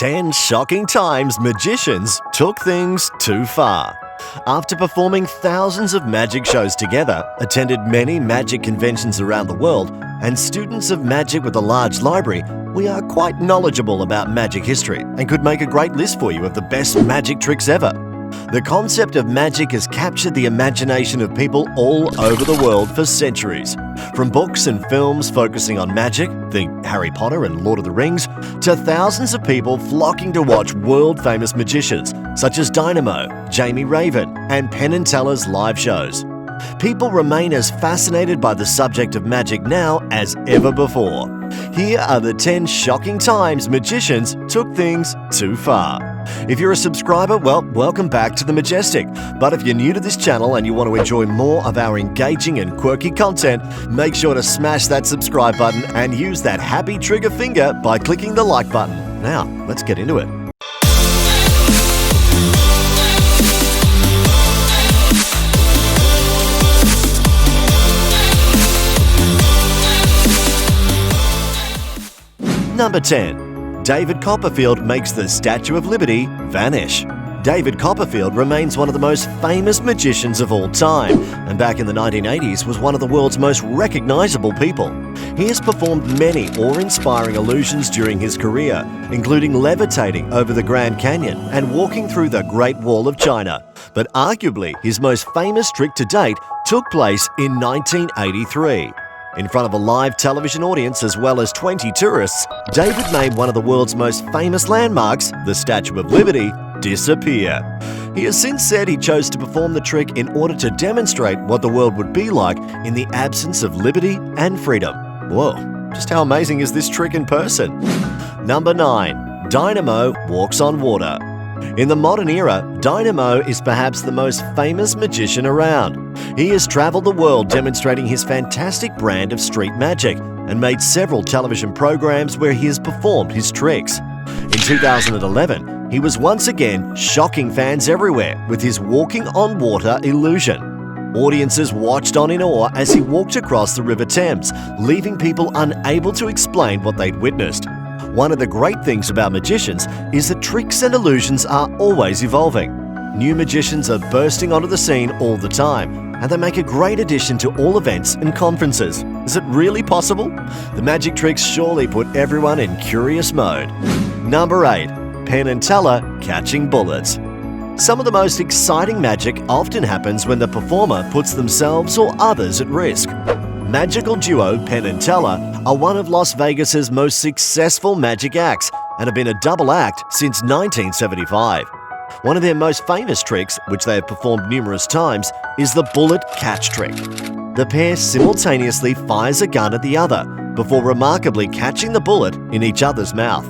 10 shocking times magicians took things too far. After performing thousands of magic shows together, attended many magic conventions around the world, and students of magic with a large library, we are quite knowledgeable about magic history and could make a great list for you of the best magic tricks ever. The concept of magic has captured the imagination of people all over the world for centuries. From books and films focusing on magic, think Harry Potter and Lord of the Rings, to thousands of people flocking to watch world-famous magicians such as Dynamo, Jamie Raven, and Penn Teller's live shows. People remain as fascinated by the subject of magic now as ever before. Here are the 10 shocking times magicians took things too far. If you're a subscriber, well, welcome back to The Majestic. But if you're new to this channel and you want to enjoy more of our engaging and quirky content, make sure to smash that subscribe button and use that happy trigger finger by clicking the like button. Now, let's get into it. Number 10. David Copperfield makes the Statue of Liberty vanish. David Copperfield remains one of the most famous magicians of all time, and back in the 1980s was one of the world's most recognizable people. He has performed many awe-inspiring illusions during his career, including levitating over the Grand Canyon and walking through the Great Wall of China. But arguably, his most famous trick to date took place in 1983. In front of a live television audience as well as 20 tourists, David made one of the world's most famous landmarks, the Statue of Liberty, disappear. He has since said he chose to perform the trick in order to demonstrate what the world would be like in the absence of liberty and freedom. Whoa, just how amazing is this trick in person? Number 9. Dynamo walks on water. In the modern era, Dynamo is perhaps the most famous magician around. He has traveled the world demonstrating his fantastic brand of street magic and made several television programs where he has performed his tricks. In 2011, he was once again shocking fans everywhere with his walking on water illusion. Audiences watched on in awe as he walked across the River Thames, leaving people unable to explain what they'd witnessed. One of the great things about magicians is that tricks and illusions are always evolving. New magicians are bursting onto the scene all the time, and they make a great addition to all events and conferences. Is it really possible? The magic tricks surely put everyone in curious mode. Number 8. Penn Teller catching bullets. Some of the most exciting magic often happens when the performer puts themselves or others at risk. Magical duo Penn and Teller are one of Las Vegas's most successful magic acts and have been a double act since 1975. One of their most famous tricks, which they have performed numerous times, is the bullet catch trick. The pair simultaneously fires a gun at the other before remarkably catching the bullet in each other's mouth.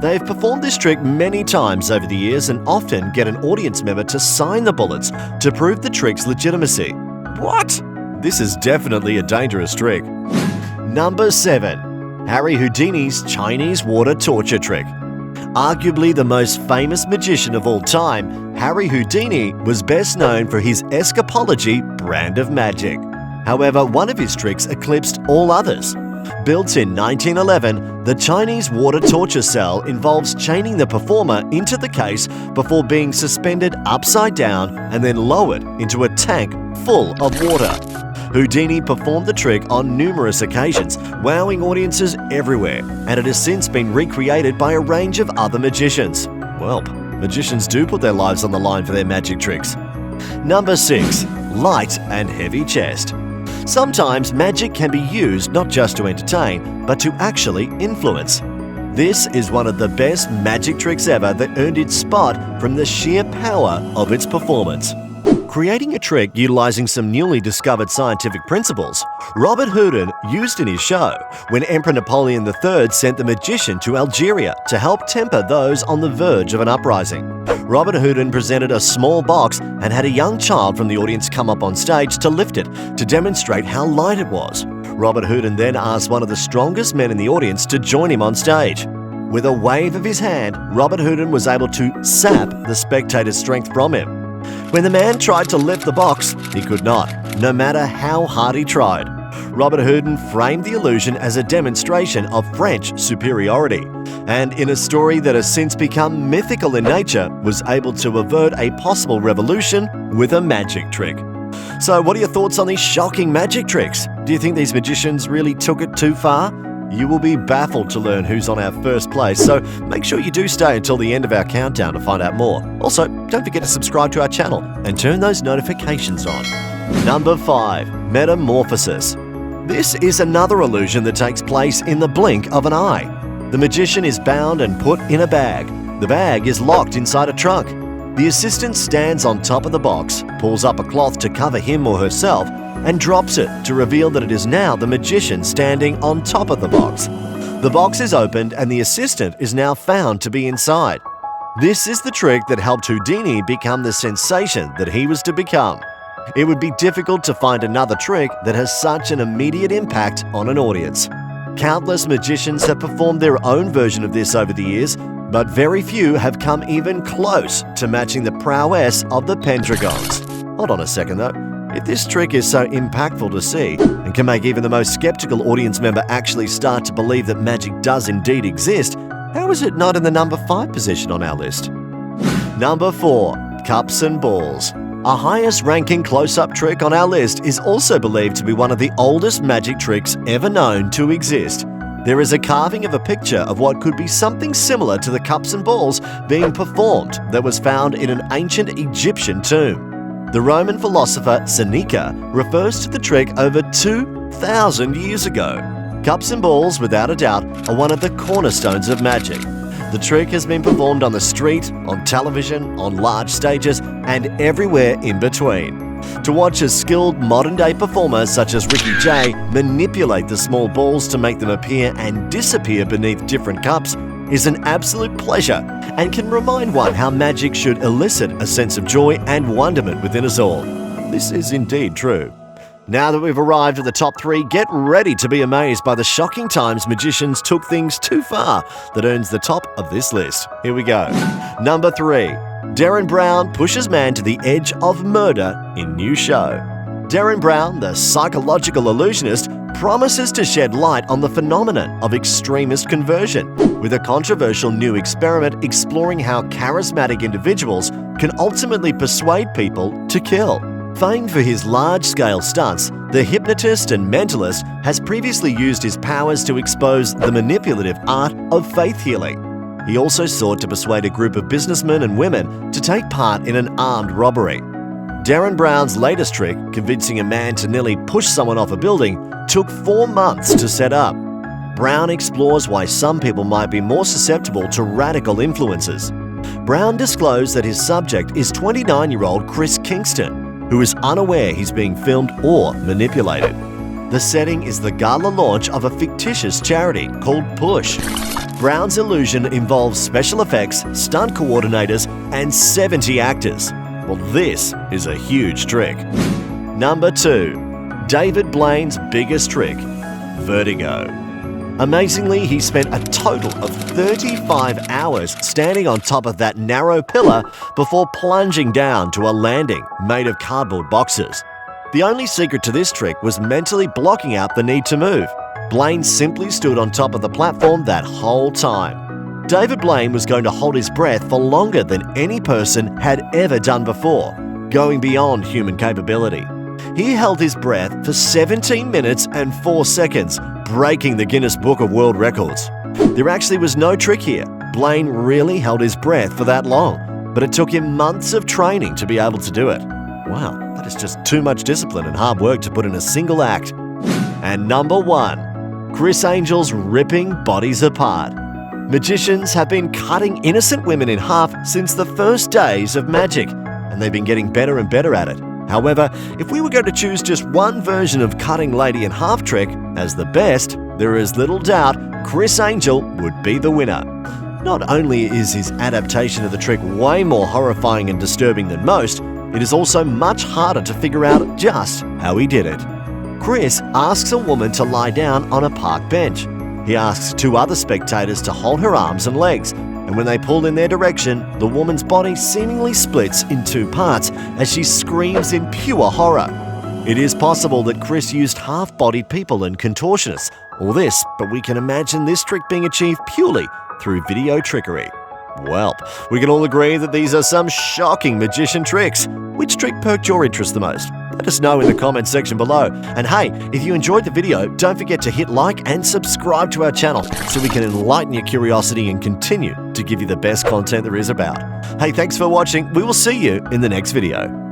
They have performed this trick many times over the years and often get an audience member to sign the bullets to prove the trick's legitimacy. What? This is definitely a dangerous trick. Number 7. Harry Houdini's Chinese water torture trick. Arguably the most famous magician of all time, Harry Houdini was best known for his escapology brand of magic. However, one of his tricks eclipsed all others. Built in 1911, the Chinese water torture cell involves chaining the performer into the case before being suspended upside down and then lowered into a tank full of water. Houdini performed the trick on numerous occasions, wowing audiences everywhere, and it has since been recreated by a range of other magicians. Well, magicians do put their lives on the line for their magic tricks. Number 6. Light and heavy chest. Sometimes magic can be used not just to entertain, but to actually influence. This is one of the best magic tricks ever that earned its spot from the sheer power of its performance. Creating a trick utilizing some newly discovered scientific principles, Robert Houdin used in his show when Emperor Napoleon III sent the magician to Algeria to help temper those on the verge of an uprising. Robert Houdin presented a small box and had a young child from the audience come up on stage to lift it to demonstrate how light it was. Robert Houdin then asked one of the strongest men in the audience to join him on stage. With a wave of his hand, Robert Houdin was able to sap the spectator's strength from him. When the man tried to lift the box, he could not, no matter how hard he tried. Robert Houdin framed the illusion as a demonstration of French superiority. and in a story that has since become mythical in nature, was able to avert a possible revolution with a magic trick. So what are your thoughts on these shocking magic tricks? Do you think these magicians really took it too far? You will be baffled to learn who's on our first place, so make sure you do stay until the end of our countdown to find out more. Also, don't forget to subscribe to our channel and turn those notifications on. Number 5. Metamorphosis. This is another illusion that takes place in the blink of an eye. The magician is bound and put in a bag. The bag is locked inside a trunk. The assistant stands on top of the box, pulls up a cloth to cover him or herself, and drops it to reveal that it is now the magician standing on top of the box. The box is opened and the assistant is now found to be inside. This is the trick that helped Houdini become the sensation that he was to become. It would be difficult to find another trick that has such an immediate impact on an audience. Countless magicians have performed their own version of this over the years, but very few have come even close to matching the prowess of the Pendragons. Hold on a second though. If this trick is so impactful to see and can make even the most skeptical audience member actually start to believe that magic does indeed exist, how is it not in the number 5 position on our list? Number 4. Cups and balls. Our highest ranking close-up trick on our list is also believed to be one of the oldest magic tricks ever known to exist. There is a carving of a picture of what could be something similar to the cups and balls being performed that was found in an ancient Egyptian tomb. The Roman philosopher Seneca refers to the trick over 2,000 years ago. Cups and balls, without a doubt, are one of the cornerstones of magic. The trick has been performed on the street, on television, on large stages, and everywhere in between. To watch a skilled modern-day performer such as Ricky Jay manipulate the small balls to make them appear and disappear beneath different cups is an absolute pleasure and can remind one how magic should elicit a sense of joy and wonderment within us all. This is indeed true. Now that we've arrived at the top 3, get ready to be amazed by the shocking times magicians took things too far that earns the top of this list. Here we go. Number 3. Darren Brown pushes man to the edge of murder in new show. Darren Brown, the psychological illusionist, promises to shed light on the phenomenon of extremist conversion, with a controversial new experiment exploring how charismatic individuals can ultimately persuade people to kill. Famed for his large-scale stunts, the hypnotist and mentalist has previously used his powers to expose the manipulative art of faith healing. He also sought to persuade a group of businessmen and women to take part in an armed robbery. Darren Brown's latest trick, convincing a man to nearly push someone off a building, took 4 months to set up. Brown explores why some people might be more susceptible to radical influences. Brown disclosed that his subject is 29-year-old Chris Kingston, who is unaware he's being filmed or manipulated. The setting is the gala launch of a fictitious charity called Push. Brown's illusion involves special effects, stunt coordinators, and 70 actors. Well, this is a huge trick. Number 2. David Blaine's biggest trick, vertigo. Amazingly, he spent a total of 35 hours standing on top of that narrow pillar before plunging down to a landing made of cardboard boxes. The only secret to this trick was mentally blocking out the need to move. Blaine simply stood on top of the platform that whole time. David Blaine was going to hold his breath for longer than any person had ever done before, going beyond human capability. He held his breath for 17 minutes and 4 seconds, breaking the Guinness Book of World Records. There actually was no trick here. Blaine really held his breath for that long, but it took him months of training to be able to do it. Wow, that is just too much discipline and hard work to put in a single act. And number 1, Criss Angel's ripping bodies apart. Magicians have been cutting innocent women in half since the first days of magic, and they've been getting better and better at it. However, if we were going to choose just one version of cutting lady in half trick as the best, there is little doubt Criss Angel would be the winner. Not only is his adaptation of the trick way more horrifying and disturbing than most, it is also much harder to figure out just how he did it. Criss asks a woman to lie down on a park bench. He asks 2 other spectators to hold her arms and legs, and when they pull in their direction, the woman's body seemingly splits in 2 parts as she screams in pure horror. It is possible that Criss used half-bodied people and contortionists, all this, but we can imagine this trick being achieved purely through video trickery. Well, we can all agree that these are some shocking magician tricks. Which trick perked your interest the most? Let us know in the comments section below. And hey, if you enjoyed the video, don't forget to hit like and subscribe to our channel so we can enlighten your curiosity and continue to give you the best content there is about. Hey, thanks for watching. We will see you in the next video.